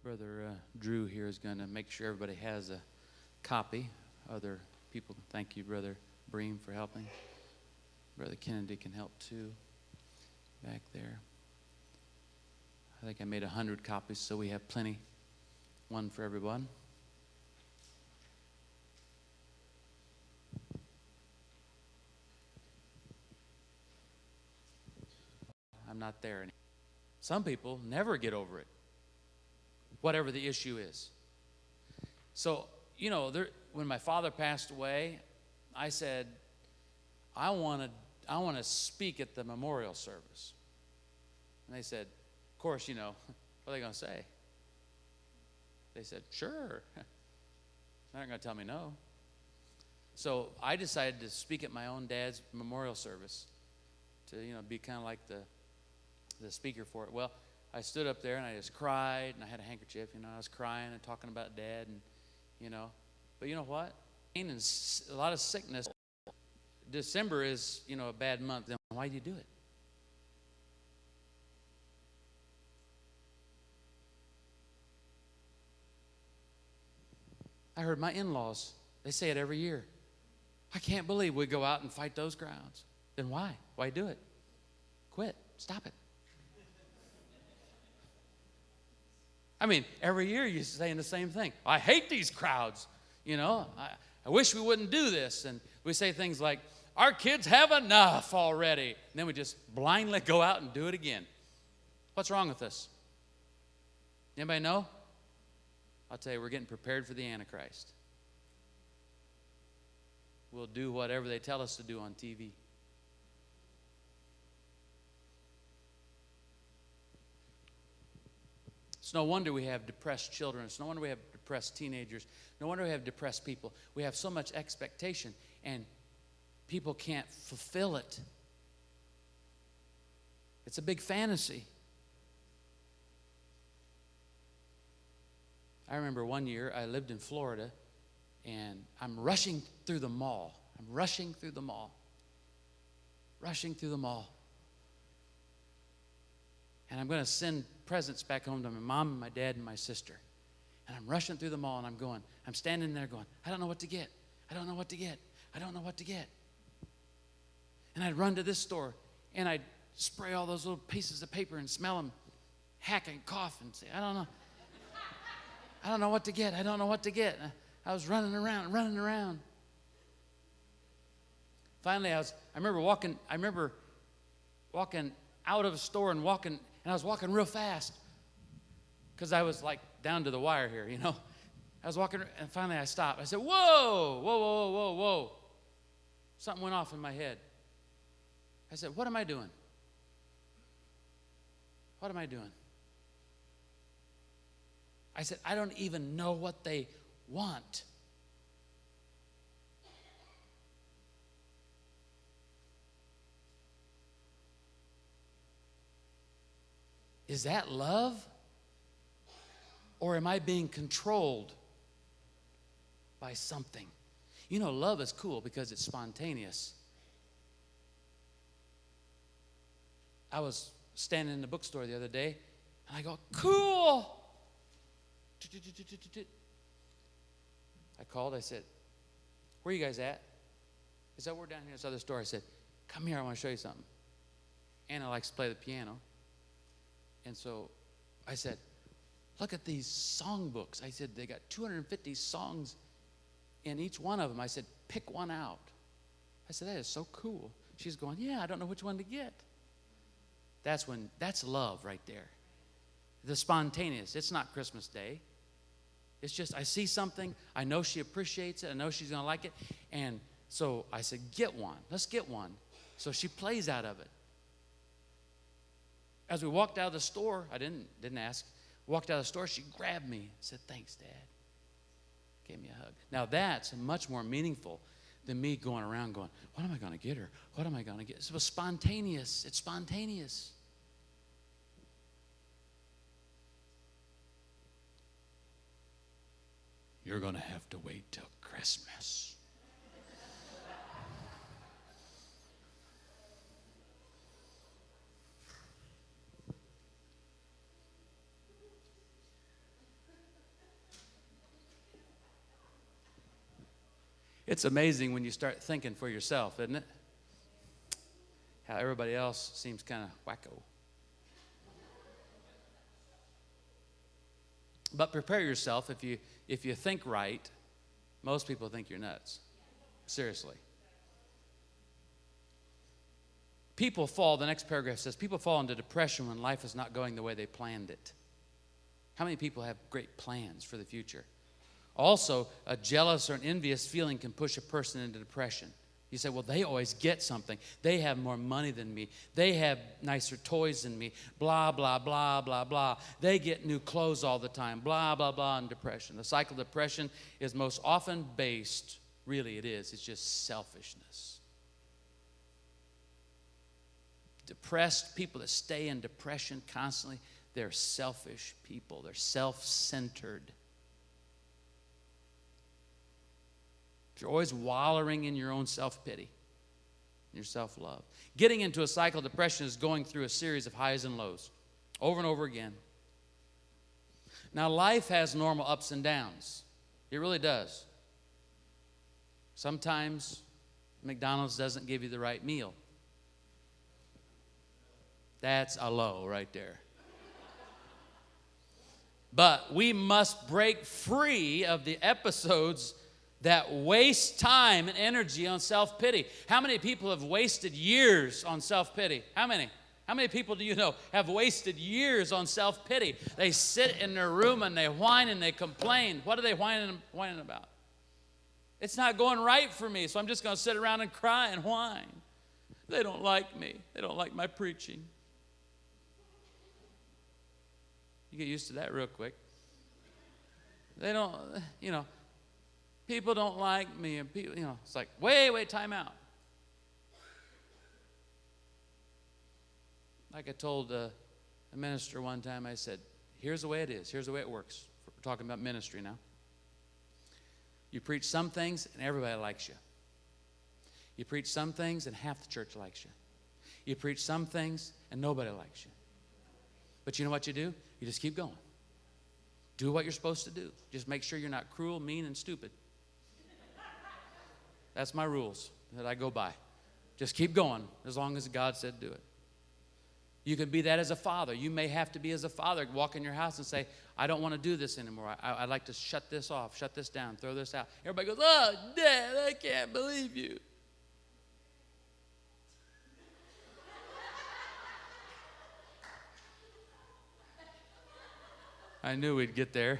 Brother Drew here is going to make sure everybody has a copy. Other people, thank you, Brother Bream, for helping. Brother Kennedy can help too, back there. I think I made 100 copies, so we have plenty. One for everyone. I'm not there anymore. Some people never get over it, whatever the issue is. So, you know, when my father passed away, I said, I want to speak at the memorial service. And they said, of course, you know, what are they going to say? They said, sure. They're not going to tell me no. So I decided to speak at my own dad's memorial service to, you know, be kind of like the speaker for it. Well, I stood up there and I just cried, and I had a handkerchief, you know, I was crying and talking about Dad, and, you know. But you know what? Pain and a lot of sickness. December is, you know, a bad month. Then why do you do it? I heard my in-laws, they say it every year. I can't believe we go out and fight those crowds. Then why? Why do it? Quit. Stop it. I mean, every year you're saying the same thing. I hate these crowds. You know, I wish we wouldn't do this. And we say things like, our kids have enough already. And then we just blindly go out and do it again. What's wrong with us? Anybody know? I'll tell you, we're getting prepared for the Antichrist. We'll do whatever they tell us to do on TV. It's no wonder we have depressed children. It's no wonder we have depressed teenagers. No wonder we have depressed people. We have so much expectation, and people can't fulfill it. It's a big fantasy. I remember one year I lived in Florida, and I'm rushing through the mall. Rushing through the mall. And I'm going to send presents back home to my mom and my dad and my sister. And I'm rushing through the mall, and I'm standing there going, I don't know what to get. I don't know what to get. I don't know what to get. And I'd run to this store, and I'd spray all those little pieces of paper and smell them, hack and cough and say, I don't know. I don't know what to get. I don't know what to get. I was running around. Finally, I remember walking out of a store and I was walking real fast because I was like down to the wire here, you know. I was walking, and finally I stopped. I said, whoa. Something went off in my head. I said, what am I doing? What am I doing? I said, I don't even know what they want. Is that love? Or am I being controlled by something? You know, love is cool because it's spontaneous. I was standing in the bookstore the other day, and I go, cool. I called, I said, where are you guys at? He said, we're down here in this other store. I said, come here, I want to show you something. Anna likes to play the piano. And so I said, look at these song books. I said, they got 250 songs in each one of them. I said, pick one out. I said, that is so cool. She's going, yeah, I don't know which one to get. That's love right there. The spontaneous. It's not Christmas Day. It's just, I see something. I know she appreciates it. I know she's going to like it. And so I said, get one. Let's get one. So she plays out of it. As we walked out of the store, I didn't ask. Walked out of the store, she grabbed me. Said, thanks, Dad. Gave me a hug. Now that's much more meaningful than me going around going, what am I going to get her? What am I going to get? It was spontaneous. It's spontaneous. You're going to have to wait till Christmas. It's amazing when you start thinking for yourself, isn't it? How everybody else seems kind of wacko. But prepare yourself. If you think right, most people think you're nuts. Seriously. People fall, the next paragraph says, people fall into depression when life is not going the way they planned it. How many people have great plans for the future? Also, a jealous or an envious feeling can push a person into depression. You say, well, they always get something. They have more money than me. They have nicer toys than me. Blah, blah, blah, blah, blah. They get new clothes all the time. Blah, blah, blah, and depression. The cycle of depression is most often based, really it is, it's just selfishness. Depressed people that stay in depression constantly, they're selfish people. They're self-centered. If you're always wallowing in your own self-pity, your self-love. Getting into a cycle of depression is going through a series of highs and lows, over and over again. Now, life has normal ups and downs. It really does. Sometimes McDonald's doesn't give you the right meal. That's a low right there. But we must break free of the episodes that waste time and energy on self-pity. How many people have wasted years on self-pity? How many? How many people do you know have wasted years on self-pity? They sit in their room and they whine and they complain. What are they whining about? It's not going right for me, so I'm just going to sit around and cry and whine. They don't like me. They don't like my preaching. You get used to that real quick. They don't, people don't like me, and people, it's like, wait, time out. Like I told a minister one time, I said, here's the way it is. Here's the way it works. We're talking about ministry now. You preach some things, and everybody likes you. You preach some things, and half the church likes you. You preach some things, and nobody likes you. But you know what you do? You just keep going. Do what you're supposed to do. Just make sure you're not cruel, mean, and stupid. That's my rules that I go by. Just keep going as long as God said do it. You can be that as a father. You may have to be as a father. Walk in your house and say, I don't want to do this anymore. I'd like to shut this off, shut this down, throw this out. Everybody goes, oh, Dad, I can't believe you. I knew we'd get there.